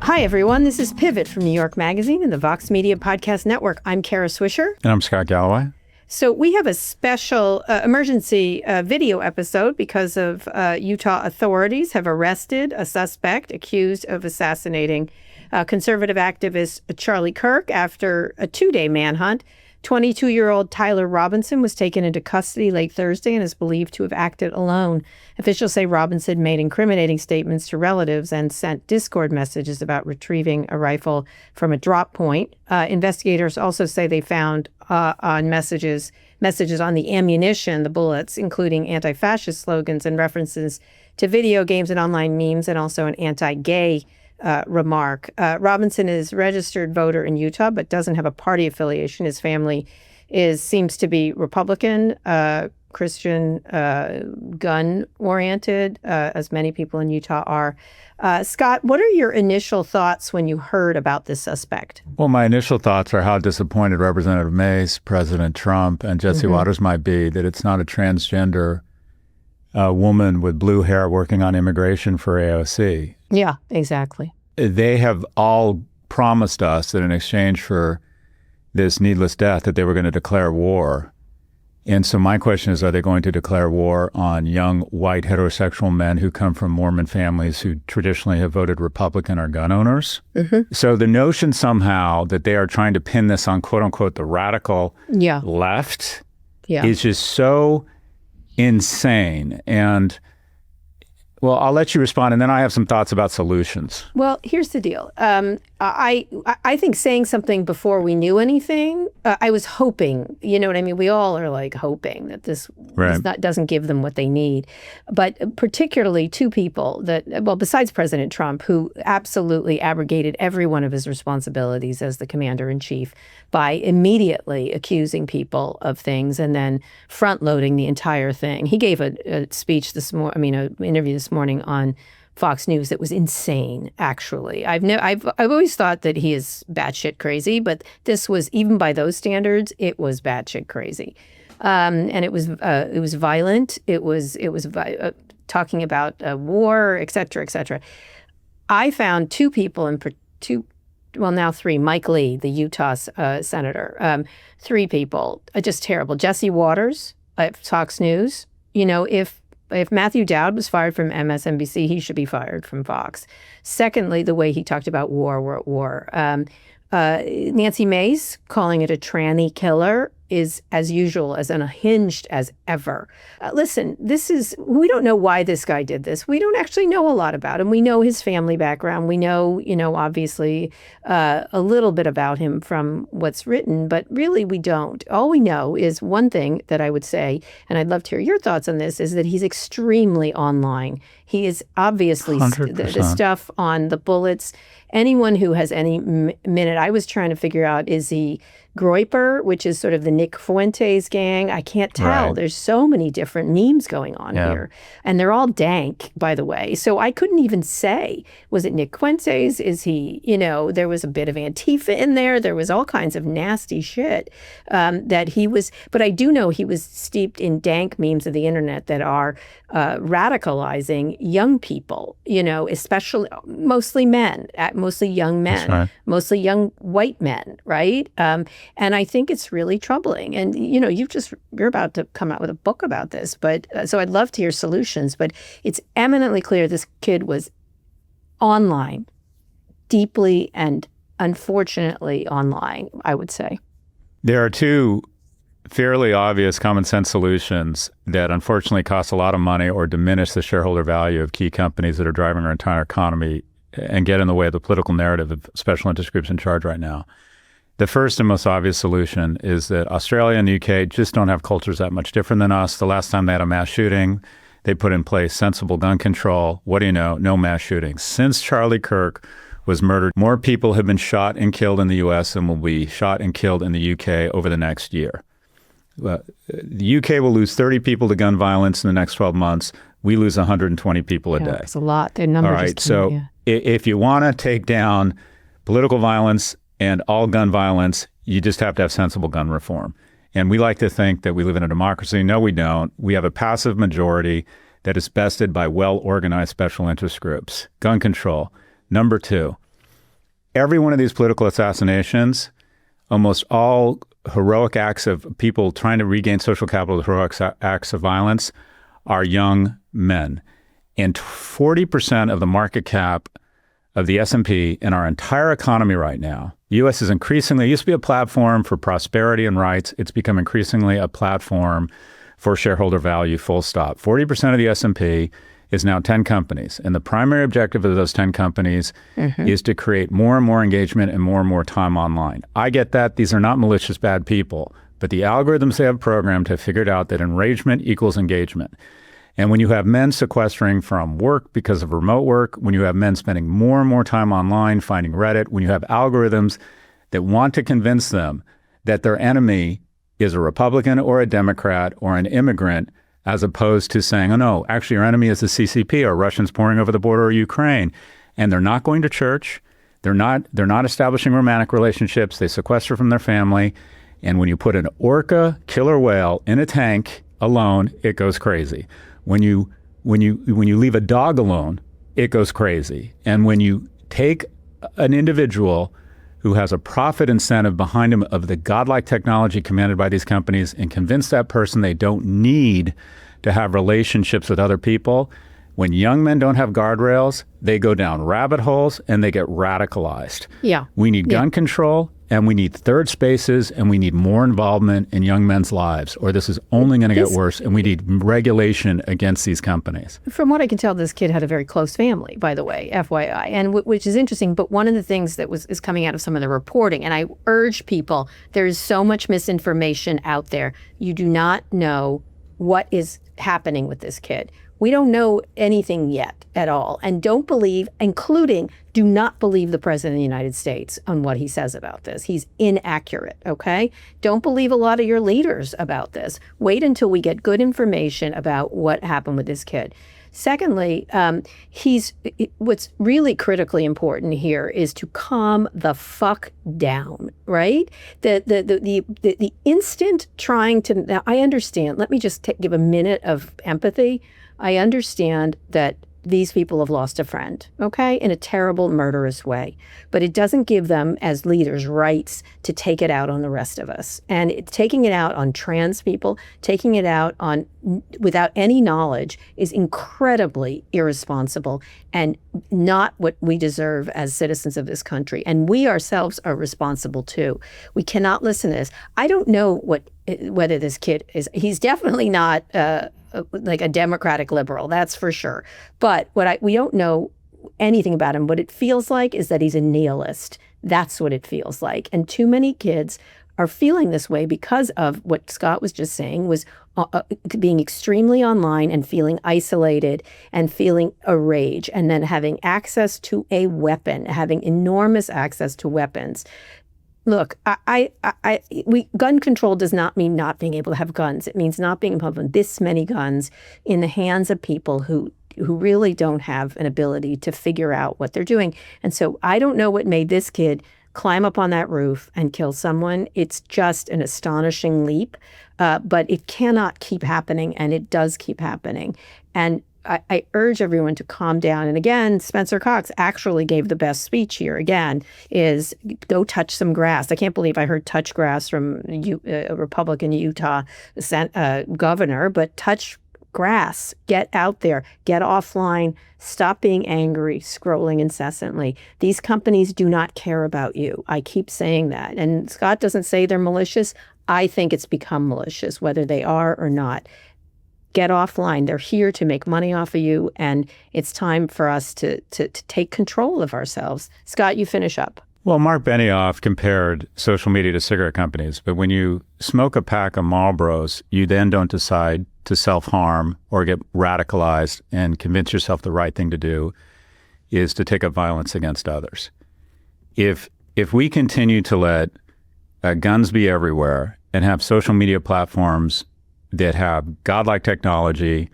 Hi, everyone. This is Pivot from New York Magazine and the Vox Media Podcast Network. I'm Kara Swisher. And I'm Scott Galloway. So we have a special emergency video episode because of Utah authorities have arrested a suspect accused of assassinating conservative activist Charlie Kirk after a 2-day manhunt. 22-year-old Tyler Robinson was taken into custody late Thursday and is believed to have acted alone. Officials say Robinson made incriminating statements to relatives and sent Discord messages about retrieving a rifle from a drop point. Investigators also say they found on messages on the ammunition, the bullets, including anti-fascist slogans and references to video games and online memes, and also an anti-gay remark. Robinson is a registered voter in Utah, but doesn't have a party affiliation. His family seems to be Republican, Christian, gun-oriented, as many people in Utah are. Scott, what are your initial thoughts when you heard about this suspect? Well, my initial thoughts are how disappointed Representative Mace, President Trump, and Jesse Waters might be that it's not a transgender woman with blue hair working on immigration for AOC. Yeah, exactly. They have all promised us that in exchange for this needless death that they were going to declare war. And so my question is, are they going to declare war on young white heterosexual men who come from Mormon families who traditionally have voted Republican or gun owners? So the notion somehow that they are trying to pin this on quote unquote the radical left is just so insane. And well, I'll let you respond, and then I have some thoughts about solutions. Well, here's the deal. I think saying something before we knew anything, I was hoping, you know what I mean? We all are like hoping that this doesn't give them what they need. But particularly two people that, well, besides President Trump, who absolutely abrogated every one of his responsibilities as the commander-in-chief by immediately accusing people of things and then front-loading the entire thing. He gave a speech an interview this morning on Fox News that was insane, actually. I've always thought that he is batshit crazy, but this was, even by those standards, it was batshit crazy. And it was violent. It was talking about war, et cetera, et cetera. I found now three. Mike Lee, the Utah senator. Three people, just terrible. Jesse Waters at Fox News. You know, if Matthew Dowd was fired from MSNBC, he should be fired from Fox. Secondly, the way he talked about war, we're at war. Nancy Mace calling it a tranny killer is as usual, as unhinged as ever. Listen, we don't know why this guy did this. We don't actually know a lot about him. We know his family background. We know, obviously a little bit about him from what's written, but really we don't. All we know is one thing that I would say, and I'd love to hear your thoughts on this, is that he's extremely online. He is obviously the stuff on the bullets. Anyone who has any minute, I was trying to figure out, is he Groyper, which is sort of the Nick Fuentes gang? I can't tell. Right. There's so many different memes going on here. And they're all dank, by the way. So I couldn't even say, was it Nick Fuentes? Is he, there was a bit of Antifa in there. There was all kinds of nasty shit that he was. But I do know he was steeped in dank memes of the internet that are radicalizing young people, especially mostly men, mostly young men, mostly young white men, right? And I think it's really troubling. And, you're about to come out with a book about this, but so I'd love to hear solutions. But it's eminently clear this kid was online, deeply and unfortunately online, I would say. There are two fairly obvious common sense solutions that unfortunately cost a lot of money or diminish the shareholder value of key companies that are driving our entire economy and get in the way of the political narrative of special interest groups in charge right now. The first and most obvious solution is that Australia and the UK just don't have cultures that much different than us. The last time they had a mass shooting, they put in place sensible gun control. What do you know? No mass shootings. Since Charlie Kirk was murdered, more people have been shot and killed in the US than will be shot and killed in the UK over the next year. The UK will lose 30 people to gun violence in the next 12 months. We lose 120 people a day. That's a lot. Their numbers. All right. So if you want to take down political violence and all gun violence, you just have to have sensible gun reform. And we like to think that we live in a democracy. No, we don't. We have a passive majority that is bested by well-organized special interest groups. Gun control. Number two, every one of these political assassinations, almost all heroic acts of people trying to regain social capital, heroic acts of violence, are young men. And 40% of the market cap of the S&P in our entire economy right now, the U.S. is increasingly, it used to be a platform for prosperity and rights. It's become increasingly a platform for shareholder value, full stop. 40% of the S&P is now 10 companies. And the primary objective of those 10 companies is to create more and more engagement and more time online. I get that. These are not malicious bad people, but the algorithms they have programmed have figured out that enragement equals engagement. And when you have men sequestering from work because of remote work, when you have men spending more and more time online finding Reddit, when you have algorithms that want to convince them that their enemy is a Republican or a Democrat or an immigrant, as opposed to saying, oh no, actually your enemy is the CCP or Russians pouring over the border of Ukraine. And they're not going to church. They're not establishing romantic relationships. They sequester from their family. And when you put an orca killer whale in a tank alone, it goes crazy. When you leave a dog alone, it goes crazy. And when you take an individual who has a profit incentive behind him of the godlike technology commanded by these companies and convince that person they don't need to have relationships with other people, when young men don't have guardrails, they go down rabbit holes and they get radicalized. Yeah. We need gun control, and we need third spaces, and we need more involvement in young men's lives, or this is only going to get worse, and we need regulation against these companies. From what I can tell, this kid had a very close family, by the way, FYI, and which is interesting. But one of the things that is coming out of some of the reporting, and I urge people, there is so much misinformation out there. You do not know what is happening with this kid. We don't know anything yet at all. And don't believe, including, do not believe the President of the United States on what he says about this. He's inaccurate, okay? Don't believe a lot of your leaders about this. Wait until we get good information about what happened with this kid. Secondly, what's really critically important here is to calm the fuck down, right? The instant trying to, now I understand, let me just give a minute of empathy. I understand that these people have lost a friend, okay, in a terrible, murderous way. But it doesn't give them, as leaders, rights to take it out on the rest of us. And taking it out on trans people, taking it out on without any knowledge is incredibly irresponsible and not what we deserve as citizens of this country. And we ourselves are responsible too. We cannot listen to this. I don't know whether this kid is, he's definitely not like a Democratic liberal, that's for sure. But we don't know anything about him. What it feels like is that he's a nihilist. That's what it feels like. And too many kids are feeling this way because of what Scott was just saying, was being extremely online and feeling isolated and feeling a rage, and then having access to a weapon, having enormous access to weapons. Look, gun control does not mean not being able to have guns. It means not being able to have this many guns in the hands of people who really don't have an ability to figure out what they're doing. And so I don't know what made this kid climb up on that roof and kill someone. It's just an astonishing leap, but it cannot keep happening, and it does keep happening. And I urge everyone to calm down. And again, Spencer Cox actually gave the best speech here, again, is go touch some grass. I can't believe I heard touch grass from a Republican Utah governor, but touch grass, get out there, get offline, stop being angry, scrolling incessantly. These companies do not care about you. I keep saying that. And Scott doesn't say they're malicious. I think it's become malicious, whether they are or not. Get offline. They're here to make money off of you, and it's time for us to take control of ourselves. Scott, you finish up. Well, Mark Benioff compared social media to cigarette companies, but when you smoke a pack of Marlboros, you then don't decide to self-harm or get radicalized and convince yourself the right thing to do is to take up violence against others. If we continue to let guns be everywhere and have social media platforms that have godlike technology,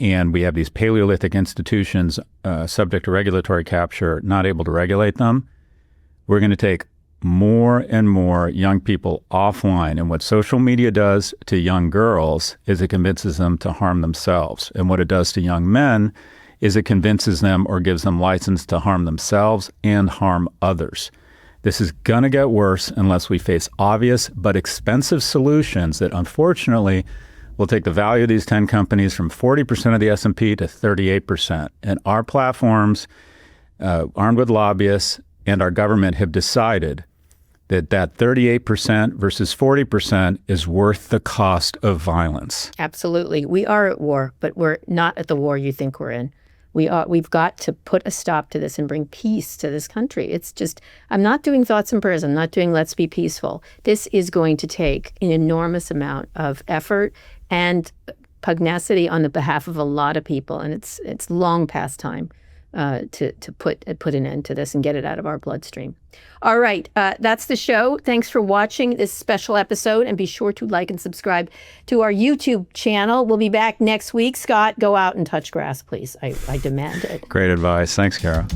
and we have these Paleolithic institutions subject to regulatory capture, not able to regulate them, we're going to take more and more young people offline. And what social media does to young girls is it convinces them to harm themselves. And what it does to young men is it convinces them or gives them license to harm themselves and harm others. This is going to get worse unless we face obvious but expensive solutions that unfortunately will take the value of these 10 companies from 40% of the S&P to 38%. And our platforms, armed with lobbyists, and our government have decided that 38% versus 40% is worth the cost of violence. Absolutely. We are at war, but we're not at the war you think we're in. We've got to put a stop to this and bring peace to this country. It's just, I'm not doing thoughts and prayers. I'm not doing let's be peaceful. This is going to take an enormous amount of effort and pugnacity on the behalf of a lot of people. And it's long past time to put an end to this and get it out of our bloodstream. All right, that's the show. Thanks for watching this special episode, and be sure to like and subscribe to our YouTube channel. We'll be back next week. Scott, go out and touch grass, please. I demand it. Great advice. Thanks, Kara.